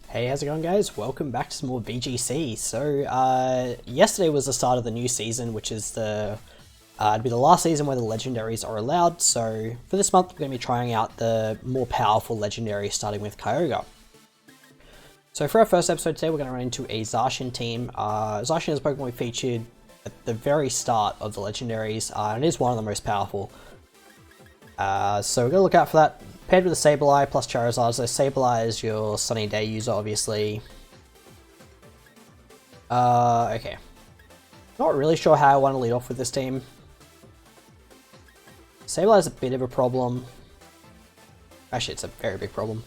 Hey, how's it going, guys? Welcome back to some more VGC. So, yesterday was the start of the new season, which is it'll be the last season where the legendaries are allowed. So, for this month, we're going to be trying out the more powerful legendary, starting with Kyogre. So, for our first episode today, we're going to run into a Zacian team. Zacian is a Pokemon we featured at the very start of the legendaries, and it is one of the most powerful. So, we're going to look out for that. Paired with a Sableye plus Charizard, so Sableye is your Sunny Day user, obviously. Okay. Not really sure how I want to lead off with this team. Sableye is a bit of a problem. Actually, it's a very big problem.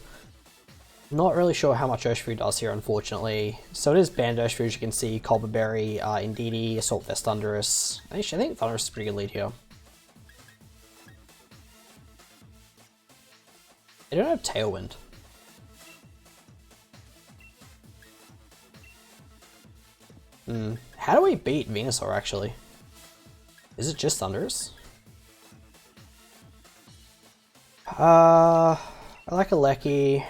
Not really sure how much Urshifu does here, unfortunately. So it is banned Urshifu, as you can see. Colbur Berry, Indeedee, Assault Vest Thundurus. Actually, I think Thundurus is a pretty good lead here. They don't have Tailwind. How do we beat Venusaur, actually? Is it just Thundurus? I like a Lecky.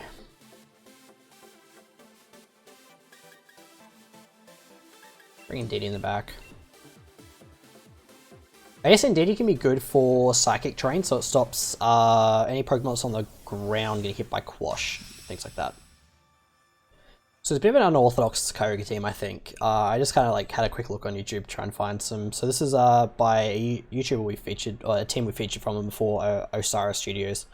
Bring Indeedee in the back. I guess Indeedee can be good for Psychic Terrain, so it stops any Pokemon that's on the ground getting hit by Quash, things like that. So it's a bit of an unorthodox Kyogre team, I think. I just kind of like had a quick look on YouTube to try and find some. So this is by a YouTuber we featured, or a team we featured from them before, Osiris Studios.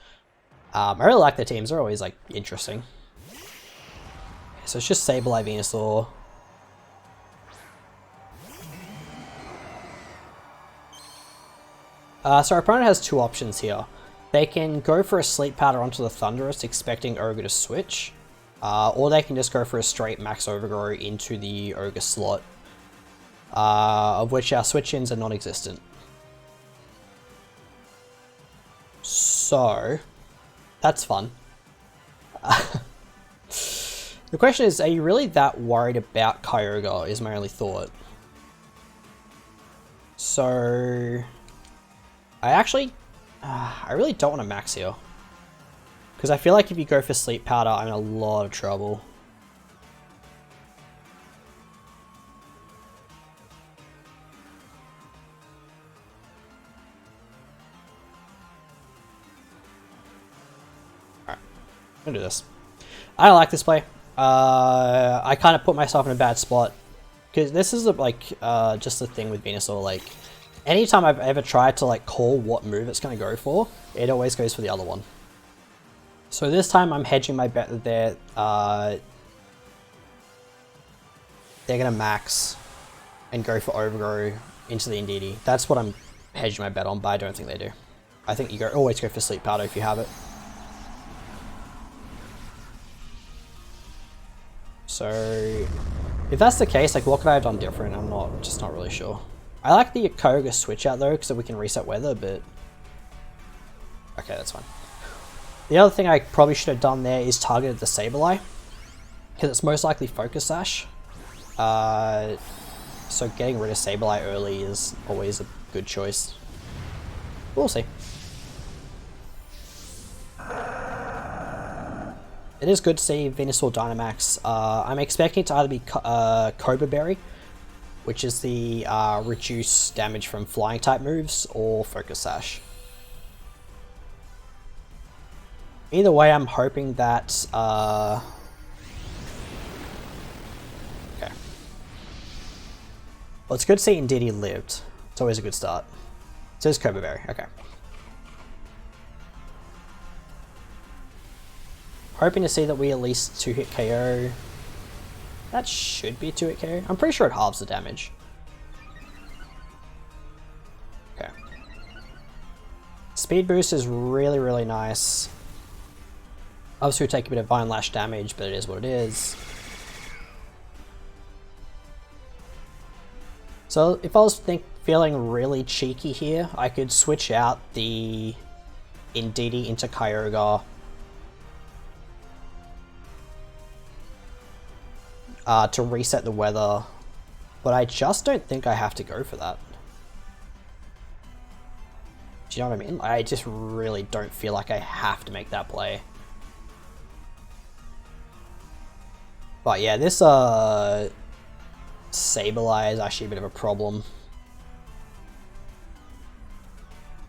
I really like their teams; they're always like interesting. So it's just Sableye, Venusaur. So our opponent has two options here. They can go for a Sleep Powder onto the Thundurus, expecting Ogre to switch, or they can just go for a straight Max Overgrow into the Ogre slot, of which our switch-ins are non-existent. So, that's fun. The question is, are you really that worried about Kyogre, is my only thought. So, I really don't want to max here. Because I feel like if you go for Sleep Powder, I'm in a lot of trouble. Alright, I'm gonna do this. I don't like this play. I kind of put myself in a bad spot. Because this is like just the thing with Venusaur, like, anytime I've ever tried to like call what move it's going to go for, it always goes for the other one. So this time I'm hedging my bet that they're going to max and go for Overgrow into the Indeedee. That's what I'm hedging my bet on, but I don't think they do. I think you always go for Sleep Powder if you have it. So if that's the case, like, what could I have done different? I'm just not really sure. I like the Kyogre switch out though, so we can reset weather, but okay, that's fine. The other thing I probably should have done there is targeted the Sableye, because it's most likely Focus Sash. So getting rid of Sableye early is always a good choice. We'll see. It is good to see Venusaur Dynamax. I'm expecting it to either be Cobra Berry, which is the reduce damage from flying type moves, or Focus Sash. Either way, I'm hoping that okay. Well, it's good to see Indeedee lived. It's always a good start. So it's Cobra Berry, okay. Hoping to see that we at least 2-hit KO. That should be a 2-hit KO. I'm pretty sure it halves the damage. Okay. Speed boost is really, really nice. Obviously we take a bit of Vine Lash damage, but it is what it is. So if I was feeling really cheeky here, I could switch out the Indeedee into Kyogre. To reset the weather, but I just don't think I have to go for that. Do you know what I mean? I just really don't feel like I have to make that play. But yeah, this Sableye is actually a bit of a problem.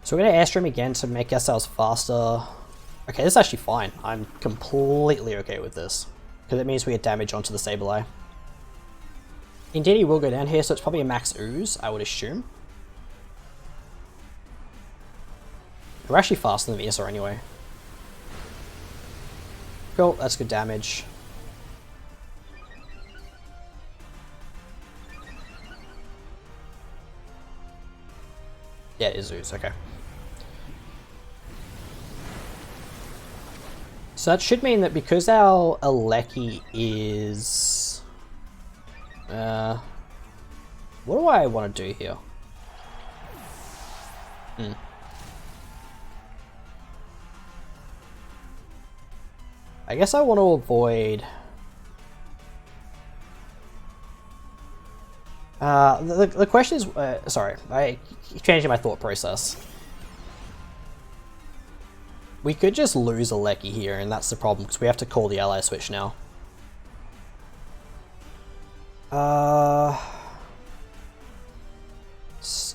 So we're going to Airstream again to make ourselves faster. Okay, this is actually fine. I'm completely okay with this. Because it means we get damage onto the Sableye. Indeed, he will go down here, so it's probably a max ooze, I would assume. We're actually faster than Venusaur anyway. Cool, that's good damage. Yeah, it is ooze, okay. So that should mean that because our Alecki is... what do I want to do here? I guess I want to avoid... the question is... sorry, I keep changing my thought process. We could just lose Alecki here, and that's the problem, because we have to call the ally switch now.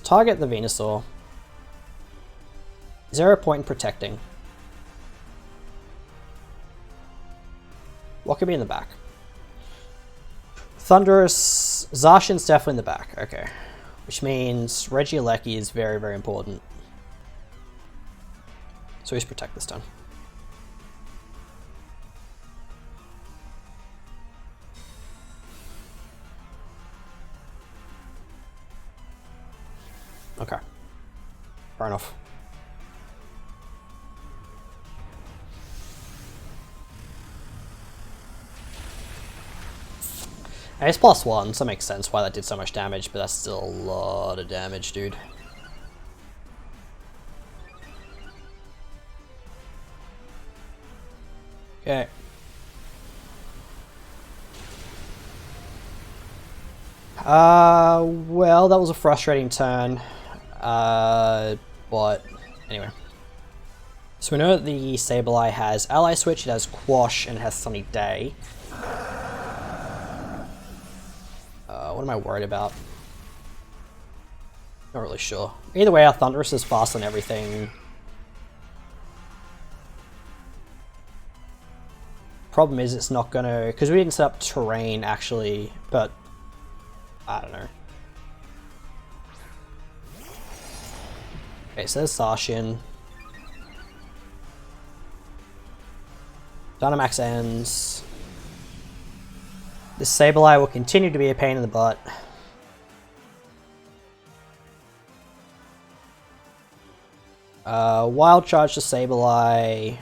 Target the Venusaur. Is there a point in protecting? What could be in the back? Thunderous... Zacian's definitely in the back, okay. Which means Regieleki is very, very important. So he's protect this time. Okay. Fair enough. And it's +1, so it makes sense why that did so much damage, but that's still a lot of damage, dude. Okay. Well, that was a frustrating turn. But anyway. So we know that the Sableye has Ally Switch, it has Quash, and it has Sunny Day. What am I worried about? Not really sure. Either way, our Thunderous is fast on everything. Problem is it's not gonna... because we didn't set up terrain, actually, but... I don't know. Okay, so there's Zacian. Dynamax ends. This Sableye will continue to be a pain in the butt. Wild Charge to Sableye.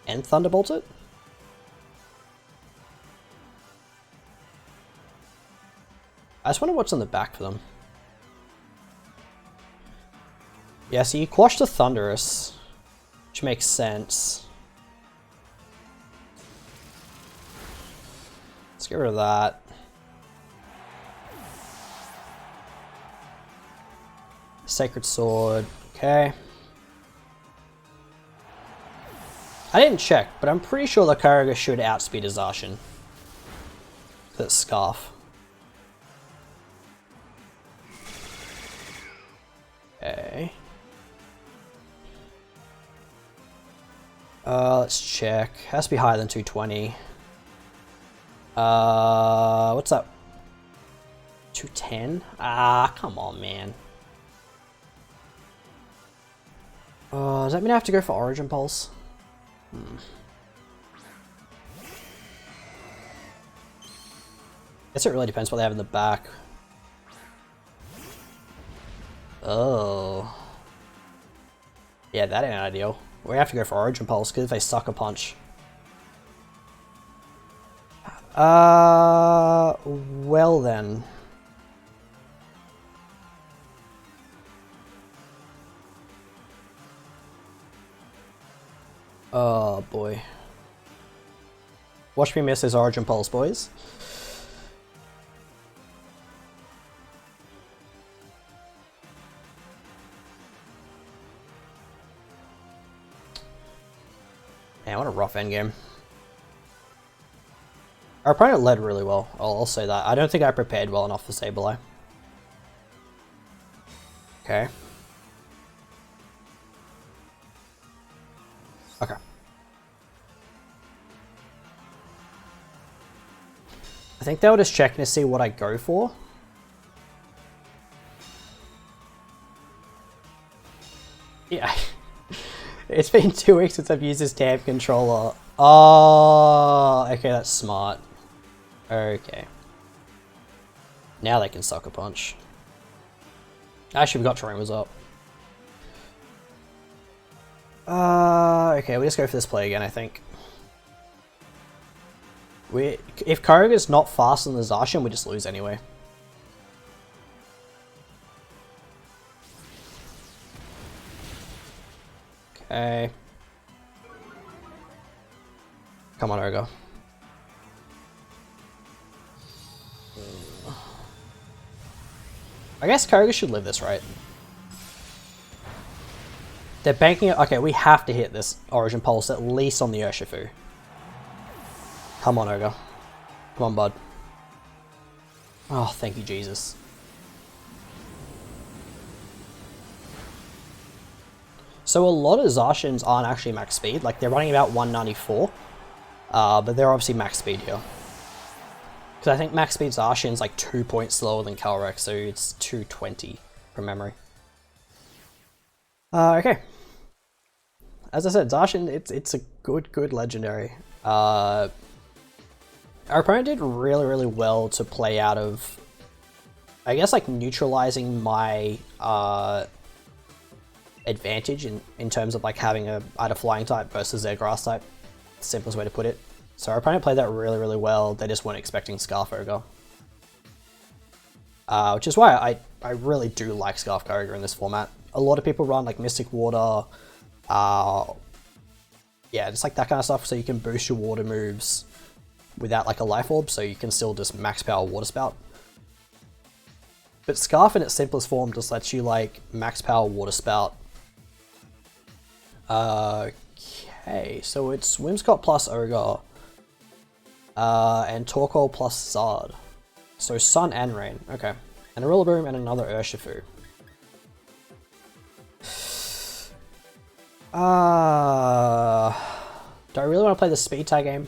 And Thunderbolt it? I just wonder what's on the back for them. Yeah, so you quash the Thunderous, which makes sense. Let's get rid of that. Sacred Sword, okay. I didn't check, but I'm pretty sure the Kyogre should outspeed a Zacian. That's Scarf. Okay. Let's check. Has to be higher than 220. What's up? 210? Ah, come on, man. Does that mean I have to go for Origin Pulse? Guess it really depends what they have in the back. Oh. Yeah, that ain't ideal. We have to go for Origin Pulse, because if they Sucker Punch. Well then. Oh boy. Watch me miss his Origin Pulse, boys. Man, what a rough endgame. Our opponent led really well, I'll say that. I don't think I prepared well enough for Sableye. Okay. Okay. I think they were just checking to see what I go for. Yeah. It's been 2 weeks since I've used this damn controller. Oh, okay, that's smart. Okay. Now they can sucker punch. Actually, we got Traumas up. Okay, we just go for this play again, I think. If Kyogre's not faster than the Zacian, we just lose anyway. Okay. Come on, Urgo. I guess Kyogre should live this, right? They're banking it. Okay, we have to hit this Origin Pulse at least on the Urshifu. Come on, Urgo. Come on, bud. Oh, thank you, Jesus. So a lot of Zacians aren't actually max speed. Like, they're running about 194. But they're obviously max speed here. Because I think max speed Zacian's like 2 points slower than Calyrex, so it's 220 from memory. Okay. As I said, Zacian, it's a good legendary. Our opponent did really well to play out of, I guess, like neutralizing my advantage in terms of like having either flying type versus their grass type. Simplest way to put it. So our opponent played that really well. They just weren't expecting Scarf Ogre. Which is why I really do like Scarf Ogre in this format. A lot of people run like Mystic Water, yeah, just like that kind of stuff, so you can boost your water moves without like a Life Orb, so you can still just max power Water Spout. But Scarf in its simplest form just lets you like max power Water Spout. Okay, so it's Whimsicott plus Ogre, and Torkoal plus Zard. So Sun and Rain, okay. And a Rillaboom and another Urshifu. Do I really want to play the speed tag game?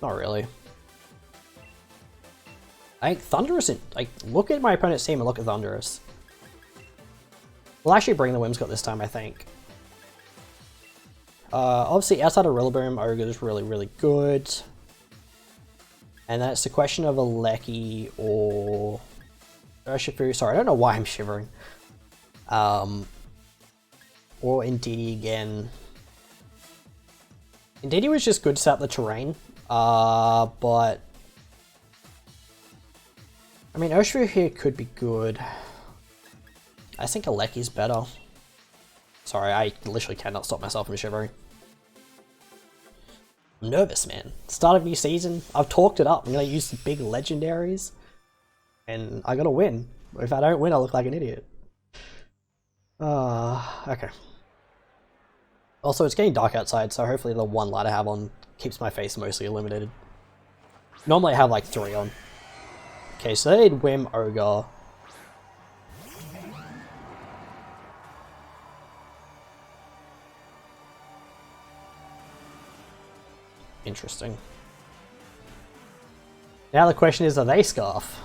Not really. I think Thundurus, like, look at my opponent's team and look at Thundurus. We'll actually bring the Whimsicott this time, I think. Obviously, outside of Rillaboom, Ogre is really good. And then it's the question of a Lecky or Urshifu. Sorry, I don't know why I'm shivering. Or Indeedee again. Indeedee was just good to set up the terrain. But I mean, Urshifu here could be good. I think a Lecky's better. Sorry, I literally cannot stop myself from shivering. I'm nervous, man. Start of new season. I've talked it up. I'm gonna use the big legendaries, and I gotta win. If I don't win, I look like an idiot. Okay. Also, it's getting dark outside, so hopefully the one light I have on keeps my face mostly illuminated. Normally I have like 3 on. Okay, so they need Whim, Ogre. Interesting. Now the question is, are they Scarf?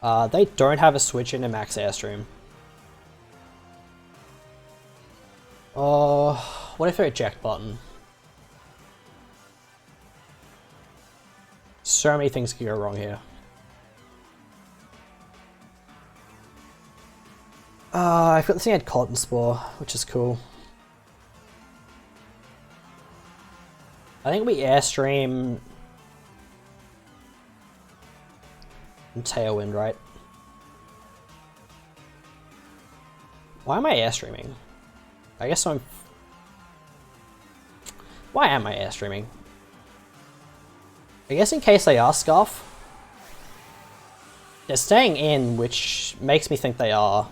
They don't have a switch into Max Airstream. Oh, what if they're eject button? So many things could go wrong here. I forgot this thing had Cotton Spore, which is cool. I think we Airstream and Tailwind, right? Why am I Airstreaming? I guess I'm... Why am I Airstreaming? I guess in case they are Scarf. They're staying in, which makes me think they are.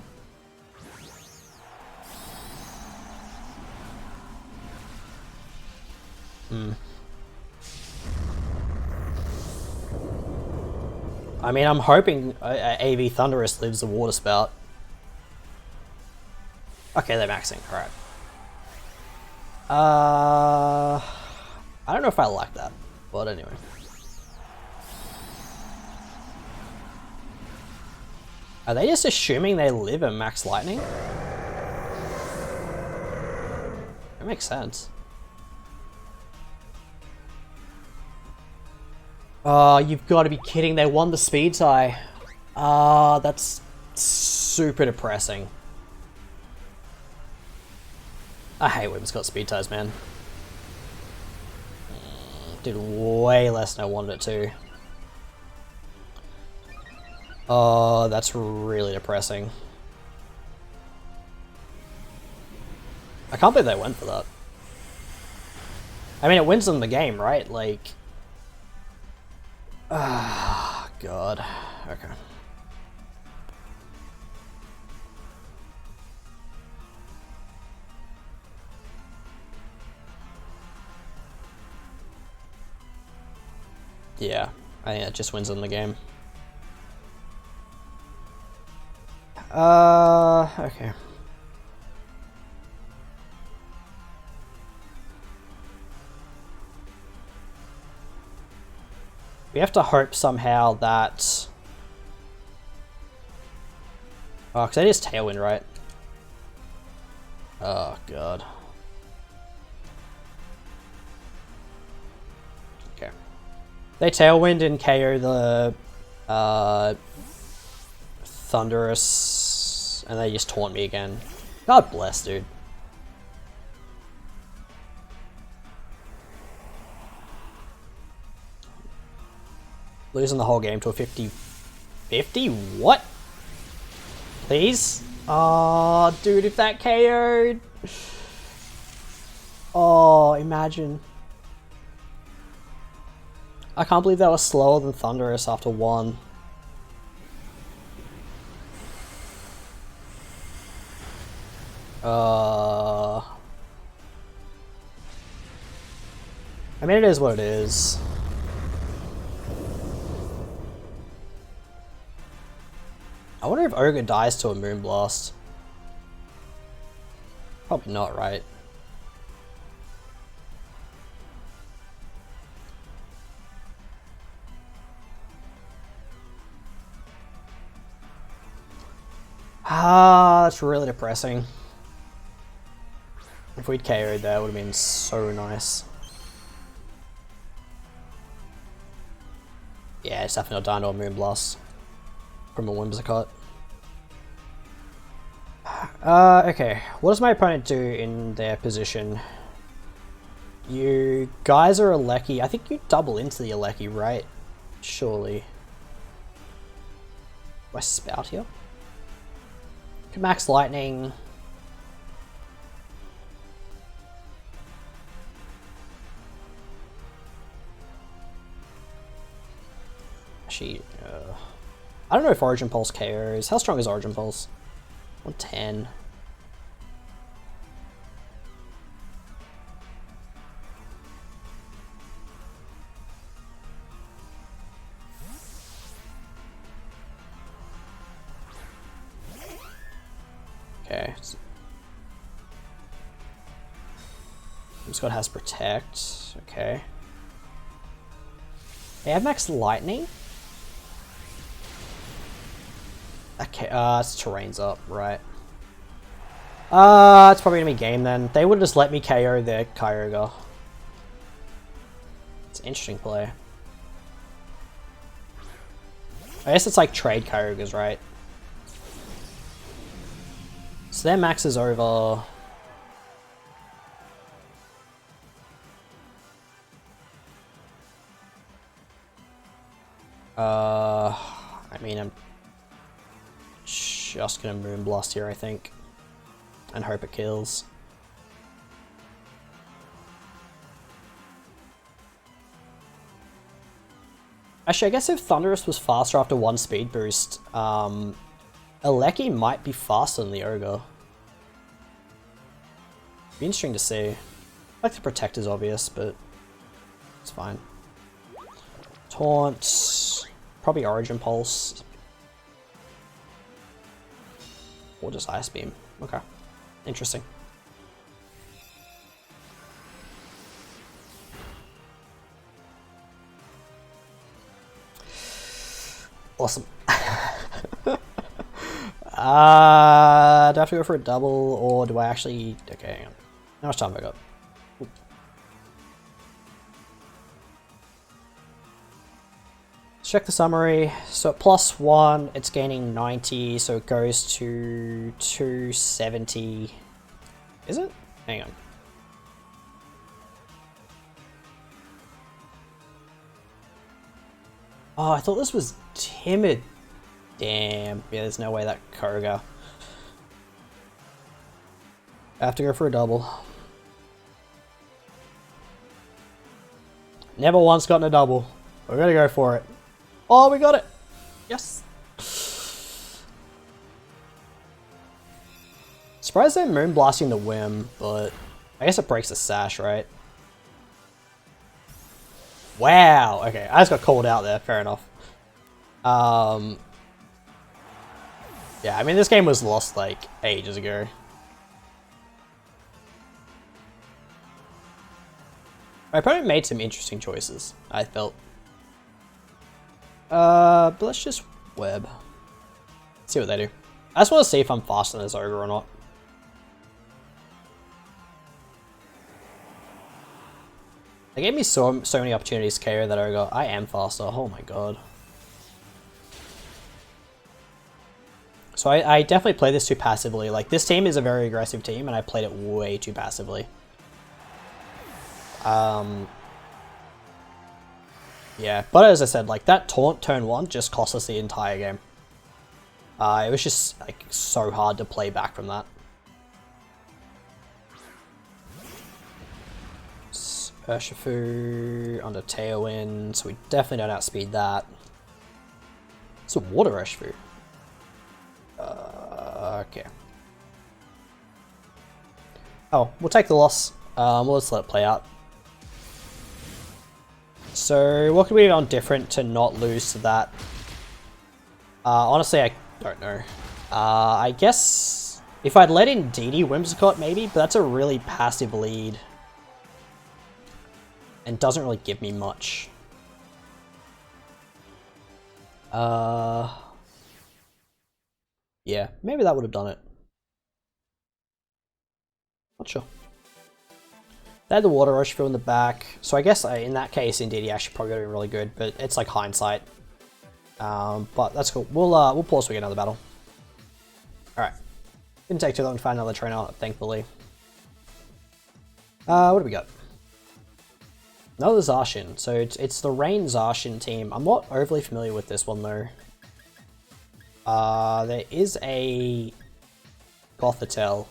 I mean, I'm hoping AV Thunderous lives the water spout. Okay, they're maxing. Alright. I don't know if I like that, but anyway. Are they just assuming they live in max lightning? That makes sense. Oh, you've got to be kidding. They won the speed tie. That's super depressing. I hate when it's got speed ties, man. Did way less than I wanted it to. Oh, that's really depressing. I can't believe they went for that. I mean, it wins them the game, right? Like... Ah, God. Okay. Yeah, I think that just wins them the game. Okay. We have to hope somehow that... Oh, because that is Tailwind, right? Oh, God. Okay. They Tailwind and KO the... Thunderous... And they just taunt me again. God bless, dude. Losing the whole game to a 50... 50? What? Please? Oh, dude, if that KO'd... Oh, imagine. I can't believe that was slower than Thunderous after one. I mean, it is what it is. I wonder if Ogre dies to a Moonblast. Probably not, right? Ah, that's really depressing. If we'd KO'd that, would have been so nice. Yeah, it's definitely not dying to a Moonblast from a Whimsicott. Okay, what does my opponent do in their position? You guys are Aleki. I think you double into the Aleki, right? Surely. Do I spout here? Can max lightning. Actually, I don't know if Origin Pulse KOs. How strong is Origin Pulse? 110. Okay. Scott has Protect. Okay. They have max Lightning? Okay, it's Terrain's up, right. It's probably gonna be game then. They would just let me KO their Kyogre. It's an interesting play. I guess it's like trade Kyogres, right? So their max is over. I mean, I'm just gonna Moonblast here, I think, and hope it kills. Actually, I guess if Thunderous was faster after one speed boost, Aleki might be faster than the Ogre. Be interesting to see. Like the Protect is obvious, but It's fine. Taunt. Probably Origin Pulse. Or just Ice Beam. Okay. Interesting. Awesome. Do I have to go for a double, or do I actually... Okay, hang on. How much time have I got? Ooh. Let's check the summary. So at +1, it's gaining 90, so it goes to 270. Is it? Hang on. Oh, I thought this was timid. Damn. Yeah, there's no way that Koga. I have to go for a double. Never once gotten a double. We're gonna go for it. Oh, we got it! Yes! Surprised they're moonblasting the Whim, but I guess it breaks the sash, right? Wow! Okay, I just got called out there, fair enough. Yeah, I mean, this game was lost like ages ago. My opponent made some interesting choices, I felt. But let's just web. See what they do. I just want to see if I'm faster than this ogre or not. They gave me so many opportunities to KO that ogre. I am faster. Oh my god. So I definitely play this too passively. Like, this team is a very aggressive team, and I played it way too passively. Yeah, but as I said, like, that taunt turn 1 just cost us the entire game. It was just, like, so hard to play back from that. Urshifu under Tailwind, so we definitely don't outspeed that. It's a Water Urshifu. Okay. Oh, we'll take the loss. We'll just let it play out. So, what could we have done different to not lose to that? Honestly, I don't know. I guess if I'd let in DD Whimsicott, maybe, but that's a really passive lead. And doesn't really give me much. Yeah, maybe that would have done it. Not sure. They had the Water Urshifu in the back, so I guess in that case, indeed, he actually probably would have been really good, but it's like hindsight. But that's cool. We'll pause so we get another battle. Alright. Didn't take too long to find another trainer, thankfully. What do we got? Another Zacian. So it's the Rain Zacian team. I'm not overly familiar with this one, though. There is a Gothitelle.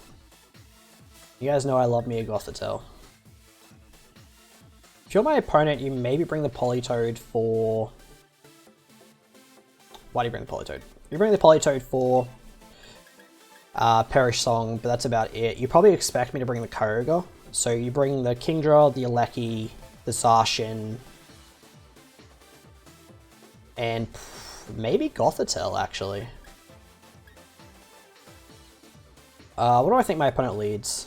You guys know I love me a Gothitelle. If you're my opponent, you maybe bring the Politoed for... Why do you bring the Politoed? You bring the Politoed for Perish Song, but that's about it. You probably expect me to bring the Kyogre. So you bring the Kingdra, the Alecki, the Zacian, and maybe Gothitelle, actually. What do I think my opponent leads?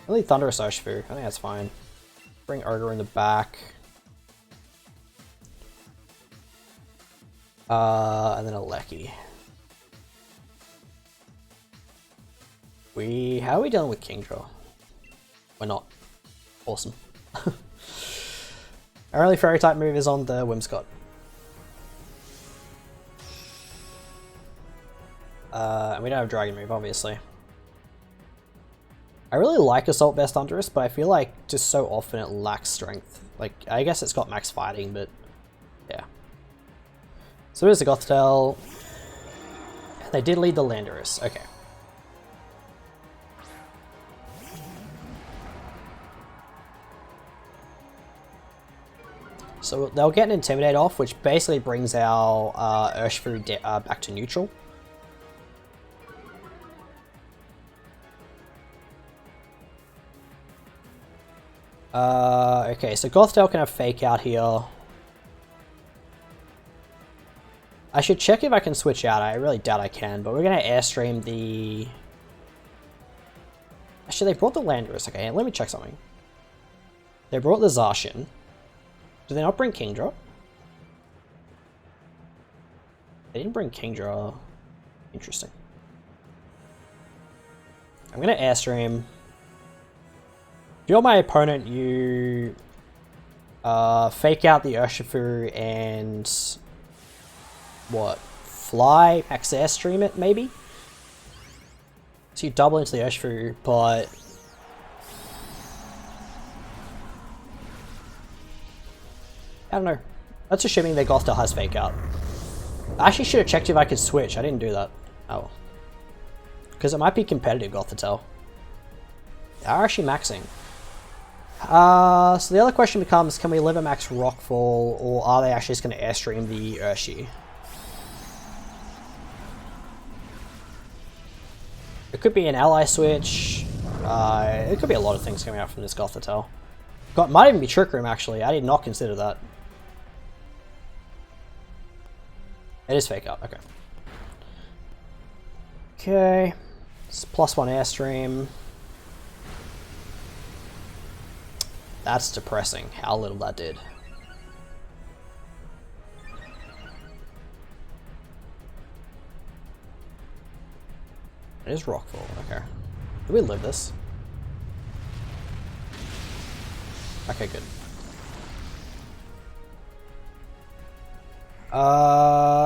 I lead Thunderous Urshifu. I think that's fine. Bring Ogre in the back. And then Alecki. How are we dealing with Kingdra? We're not. Awesome. Our only fairy type move is on the Whimsicott. And we don't have Dragon move, obviously. I really like Assault Vest Thunderous, but I feel like just so often it lacks strength. Like, I guess it's got max fighting, but yeah. So there's the Gothitelle. They did lead the Landorus. Okay. So they'll get an Intimidate off, which basically brings our Urshifu back to neutral. Okay, so Gothtail can have Fake Out here. I should check if I can switch out. I really doubt I can, but we're going to Airstream the... Actually, they brought the Landorus. Okay, let me check something. They brought the Zacian. Did they not bring Kingdra? They didn't bring Kingdra. Interesting. I'm going to Airstream. If you're my opponent, you fake out the Urshifu and what? Fly, max Airstream it maybe? So you double into the Urshifu, but I don't know. That's assuming their Gothtail has Fake Out. I actually should have checked if I could switch. I didn't do that. Oh. Because it might be competitive Gothtail. They are actually maxing. So the other question becomes, can we live a max Rockfall, or are they actually just going to Airstream the Urshi? It could be an ally switch. It could be a lot of things coming out from this Gothtail. Might even be Trick Room, actually. I did not consider that. It is Fake Out, okay. Okay. It's +1 Airstream. That's depressing, how little that did. It is Rockfall, okay. Do we live this? Okay, good.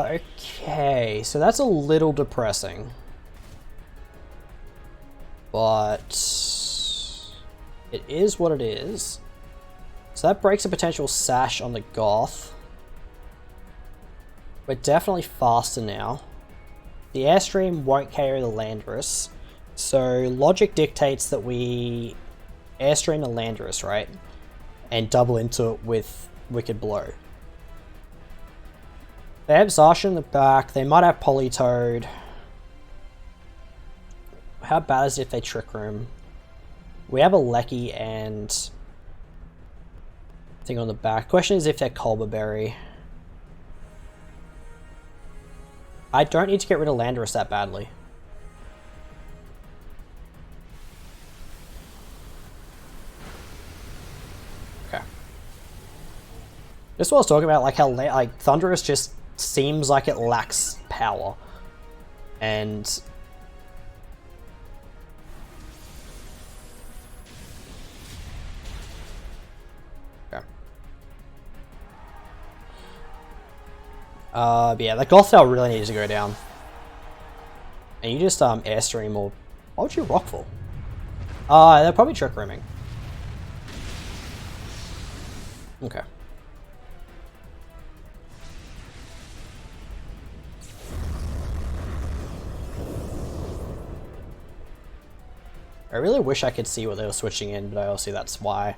Okay, so that's a little depressing. But it is what it is. So that breaks a potential Sash on the Goth. We're definitely faster now. The Airstream won't carry the Landorus. So logic dictates that we Airstream the Landorus, right? And double into it with Wicked Blow. They have Zacian in the back. They might have Politoed. How bad is it if they Trick Room? We have a Lecky and thing on the back. Question is if they're Culber Berry. I don't need to get rid of Landorus that badly. Okay. This is what I was talking about, like how Thundurus just seems like it lacks power. And but yeah, the Gothtail really needs to go down. And you just Airstream or... Why would you Rockfall? They're probably Trick Rooming. Okay. I really wish I could see what they were switching in, but obviously that's why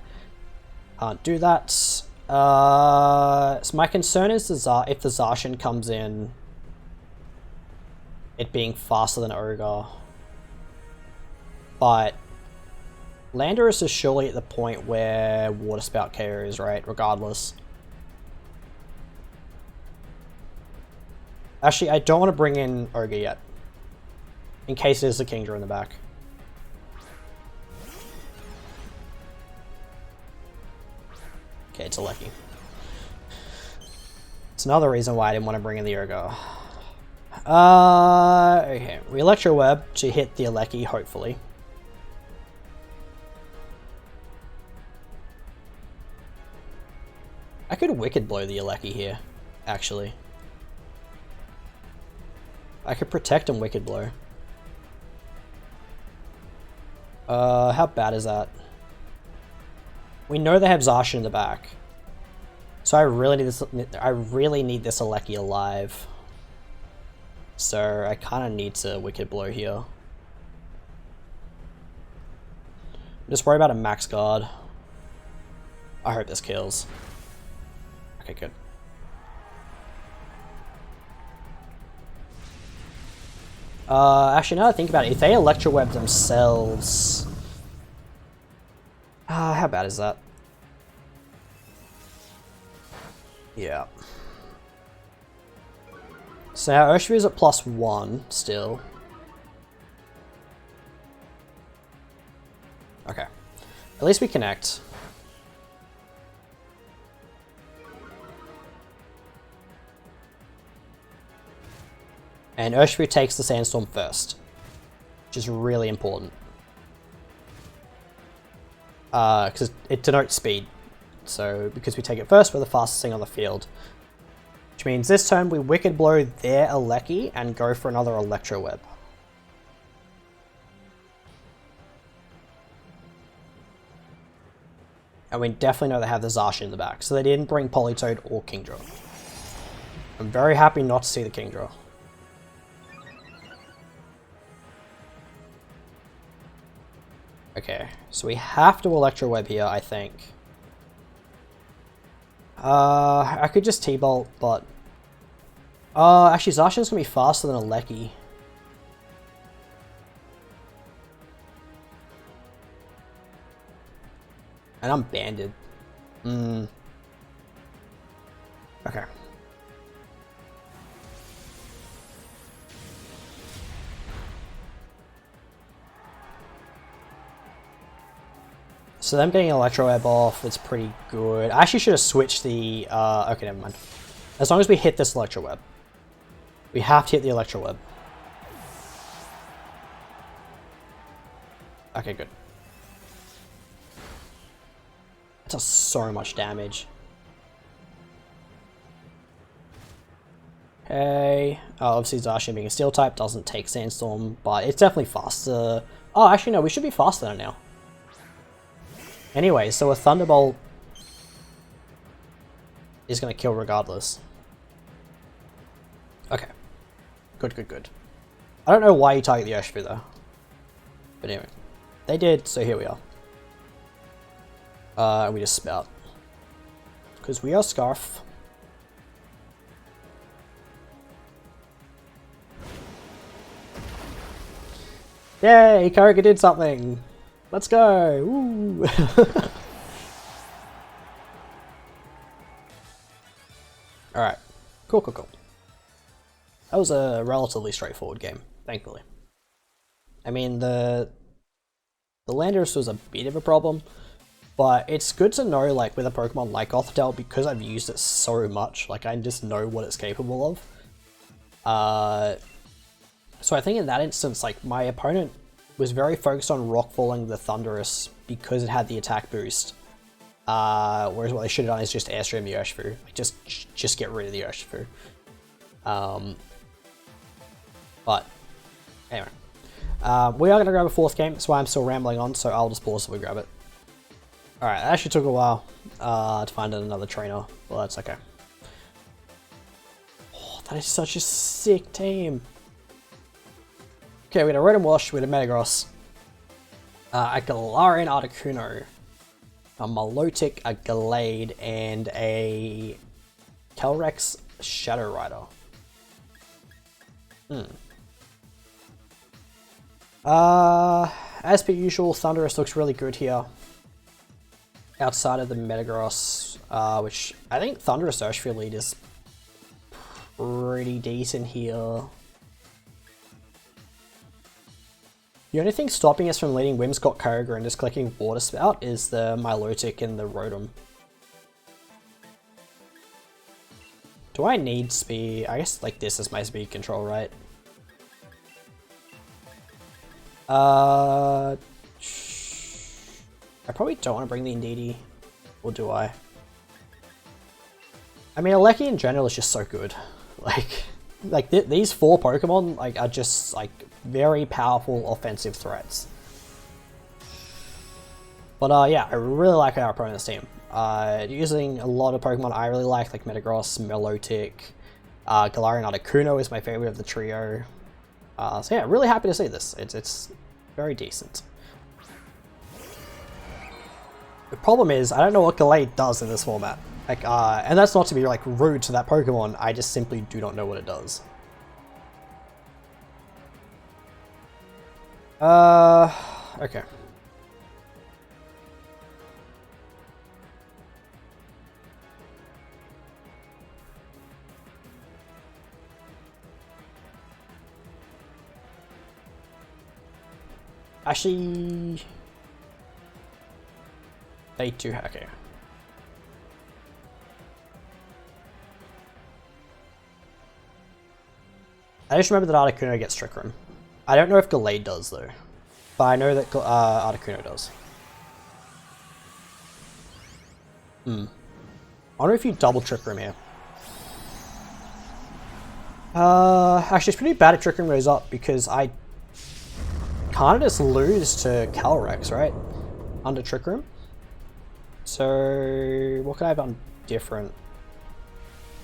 I can't do that. So my concern is if the Zacian comes in, it being faster than Ogre. But Landorus is surely at the point where Water Spout KOs, right? Regardless. Actually, I don't want to bring in Ogre yet. In case there's a Kingdra in the back. Okay, it's a Lecky. It's another reason why I didn't want to bring in the Urgo. Okay, we Electro Web to hit the Lecky, hopefully. I could Wicked Blow the Lecky here, actually. I could Protect and Wicked Blow. How bad is that? We know they have Zacian in the back. So I really need this Lecky alive. So I kind of need to Wicked Blow here. Just worry about a max guard. I hope this kills. Okay, good. Actually, now that I think about it, if they Electro Web themselves... how bad is that? Yeah. So now Urshifu is at +1 still. Okay. At least we connect. And Urshifu takes the Sandstorm first, which is really important. Because it denotes speed. So because we take it first, we're the fastest thing on the field. Which means this turn we Wicked Blow their Aleki and go for another Electro Web. And we definitely know they have the Zacian in the back, so they didn't bring Politoed or Kingdra. I'm very happy not to see the Kingdra. Okay, so we have to Electro Web here, I think. I could just T-Bolt, but... actually Zacian's gonna be faster than Aleki. And I'm banded. Okay. So them getting Electro Web off is pretty good. I actually should have switched the... okay, never mind. As long as we hit this Electro Web. We have to hit the Electro Web. Okay, good. That does so much damage. Okay. Obviously Zacian being a Steel type doesn't take Sandstorm, but it's definitely faster. Oh, actually no, we should be faster than it now. Anyway, so a Thunderbolt is going to kill regardless. Okay. Good, good, good. I don't know why you target the Urshifu though. But anyway. They did, so here we are. We just spout. Because we are Scarf. Yay! Karika did something! Let's go! Woo! Alright. Cool, cool, cool. That was a relatively straightforward game, thankfully. I mean, the Landorus was a bit of a problem, but it's good to know, like, with a Pokemon like Gothitelle, because I've used it so much, like, I just know what it's capable of. So I think in that instance, like, my opponent was very focused on rockfalling the Thundurus because it had the attack boost. Whereas what they should have done is just Airstream the Urshifu. Like, just get rid of the Urshifu. But, anyway. We are going to grab a fourth game, that's why I'm still rambling on, so I'll just pause if we grab it. Alright, it actually took a while to find another trainer, well that's okay. Oh, that is such a sick team. Okay, we got a Red and Wash, we got a Metagross, a Galarian Articuno, a Milotic, a Gallade, and a Calyrex Shadow Rider. As per usual, Thundurus looks really good here. Outside of the Metagross, which I think Thundurus Urshifu lead is pretty decent here. The only thing stopping us from leading Whimsicott, Kyogre and just clicking Water Spout is the Milotic and the Rotom. Do I need speed? I guess like this is my speed control, right? I probably don't want to bring the Indeedee, or do I? I mean, Aleki in general is just so good. Like these four Pokemon like are just like very powerful offensive threats. But yeah, I really like our opponent's team. Using a lot of Pokemon I really like Metagross, Milotic, Galarian Articuno is my favorite of the trio. So yeah, really happy to see this. It's very decent. The problem is, I don't know what Gallade does in this format. Like, and that's not to be like rude to that Pokemon, I just simply do not know what it does. Okay. Actually, they do. Okay. I just remember that Articuno gets Trick Room. I don't know if Gallade does though, but I know that Articuno does. I wonder if you double Trick Room here. Actually, it's pretty bad if Trick Room goes up because I kind of just lose to Calyrex, right? Under Trick Room. So, what could I have done different?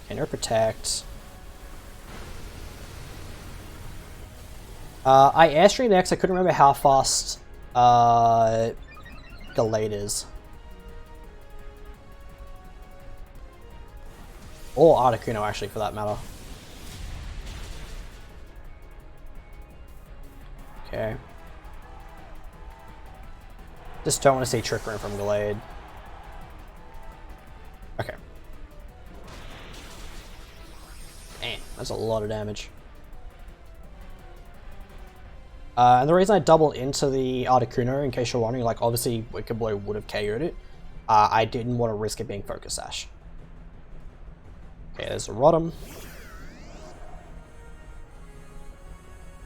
Okay, no Protect. I Airstream X, I couldn't remember how fast Gallade is. Or Articuno, actually, for that matter. Okay. Just don't want to see Trick Room from Gallade. Okay. Man, that's a lot of damage. And the reason I doubled into the Articuno, in case you're wondering, like obviously Wicked Blow would have KO'd it. I didn't want to risk it being Focus Sash. Okay, there's a Rotom.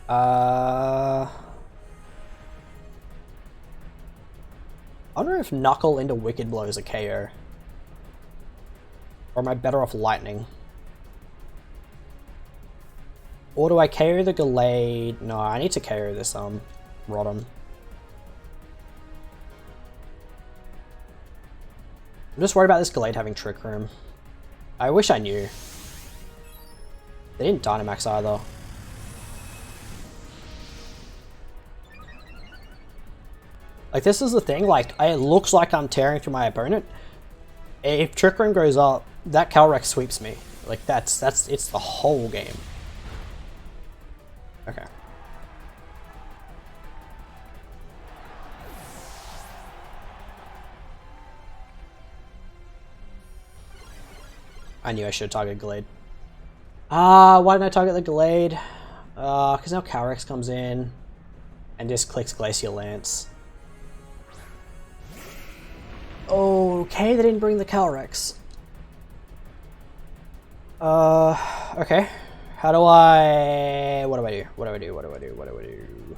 I wonder if Knuckle into Wicked Blow is a KO. Or am I better off Lightning? Or do I KO the Gallade? No, I need to KO this Rotom. I'm just worried about this Gallade having Trick Room. I wish I knew. They didn't Dynamax either. Like, this is the thing, like, it looks like I'm tearing through my opponent. If Trick Room goes up, that Calyrex sweeps me. Like, it's the whole game. Okay. I knew I should have targeted Gallade. Why didn't I target the Gallade? Because now Calyrex comes in and just clicks Glacial Lance. Okay, they didn't bring the Calyrex. Okay. How do I... What do I do? What do I do? What do I do? What do I do?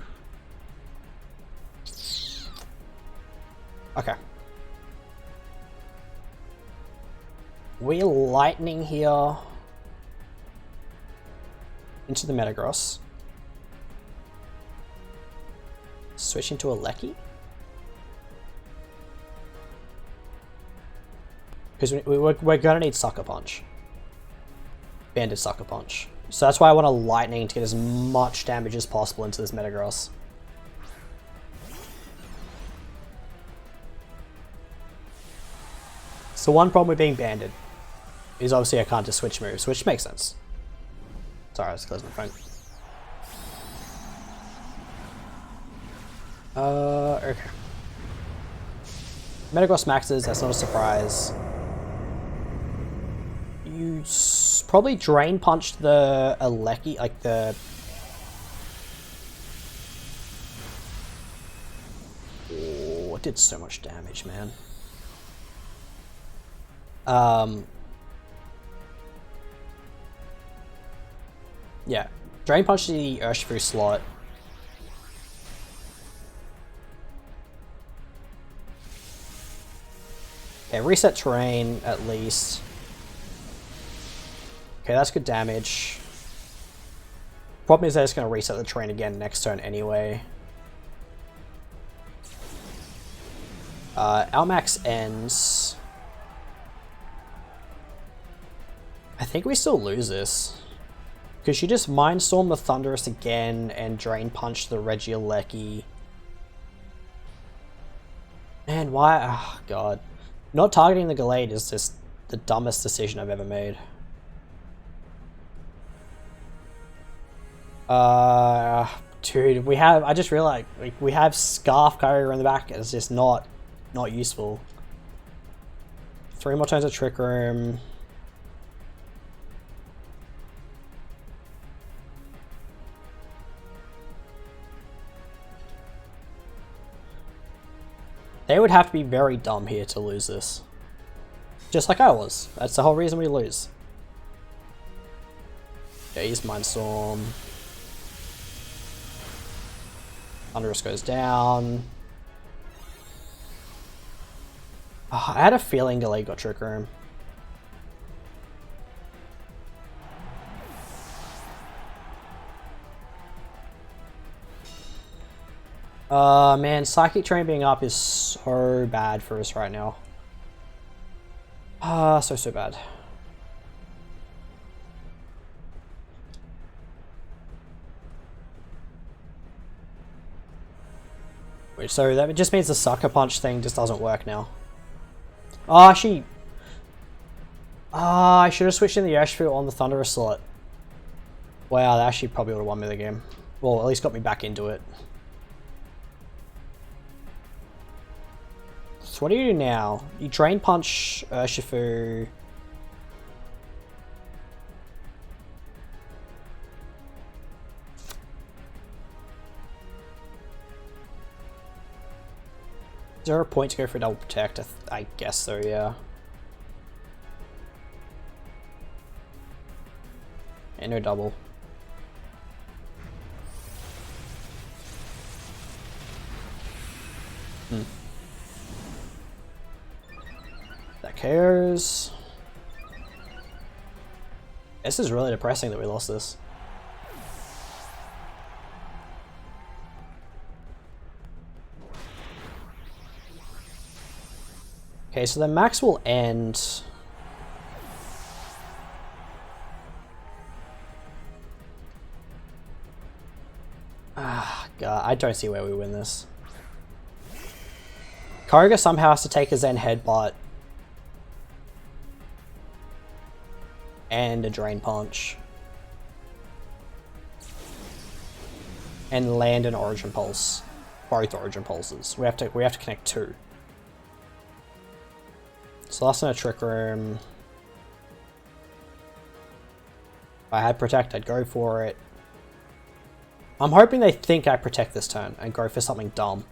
Okay. We're Lightning here into the Metagross. Switch into a Lecky. Because we're gonna need Sucker Punch. Banded Sucker Punch. So that's why I want a Lightning to get as much damage as possible into this Metagross. So one problem with being banded is obviously I can't just switch moves, which makes sense. Sorry, I just closed my phone. Okay. Metagross maxes, that's not a surprise. You probably Drain Punched the Alecki, like the... Oh, it did so much damage, man. Yeah, Drain Punch the Urshifu slot. Okay, reset terrain at least. Okay, that's good damage. Problem is they're just going to reset the terrain again next turn anyway. Almax ends. I think we still lose this. Because she just Mindstorm the Thundurus again and Drain Punch the Regieleki. Man, why? Oh, God. Not targeting the Gallade is just the dumbest decision I've ever made. Dude, we have, I just realized, like, we have Scarf Carrier in the back, and it's just not useful. 3 more turns of Trick Room. They would have to be very dumb here to lose this. Just like I was. That's the whole reason we lose. Yeah, he's Mindstorm. Thunderous goes down. Oh, I had a feeling Delay got Trick Room. Man, Psychic Train being up is so bad for us right now. So bad. Wait, so that just means the Sucker Punch thing just doesn't work now. Oh, actually... I should have switched in the Ashfield on the Thunderous slot. Wow, that actually probably would have won me the game. Well, at least got me back into it. So what do you do now? You Drain Punch Urshifu. Is there a point to go for Double Protect? I guess so, yeah. And no double. That KOs. This is really depressing that we lost this. Okay, so the max will end. God, I don't see where we win this. Koga somehow has to take a Zen Headbutt. And a Drain Punch. And land an Origin Pulse. Both Origin Pulses. We have to connect 2. So that's in a Trick Room. If I had Protect, I'd go for it. I'm hoping they think I Protect this turn and go for something dumb.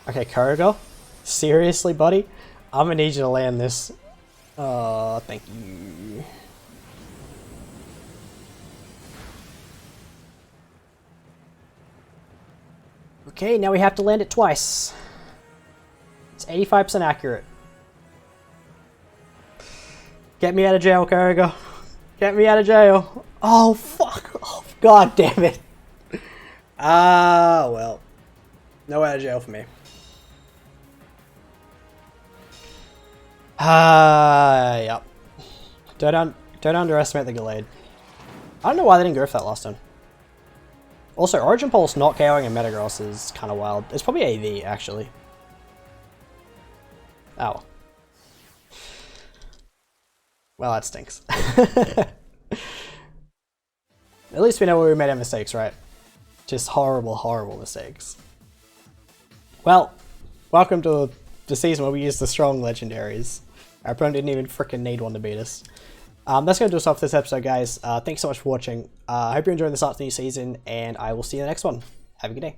Okay, Koga? Seriously, buddy? I'm gonna need you to land this. Thank you. Okay, now we have to land it twice. It's 85% accurate. Get me out of jail, Koga. Get me out of jail. Oh, fuck off. God damn it. Well. No out of jail for me. Yep. Don't underestimate the Gallade. I don't know why they didn't go for that last time. Also, Origin Pulse not KOing a Metagross is kind of wild. It's probably AV, actually. Oh. Well, that stinks. At least we know where we made our mistakes, right? Just horrible, horrible mistakes. Well, welcome to the season where we use the strong legendaries. Our opponent didn't even freaking need one to beat us. That's going to do us off for this episode, guys. Thanks so much for watching. I hope you're enjoying the start of the new season, and I will see you in the next one. Have a good day.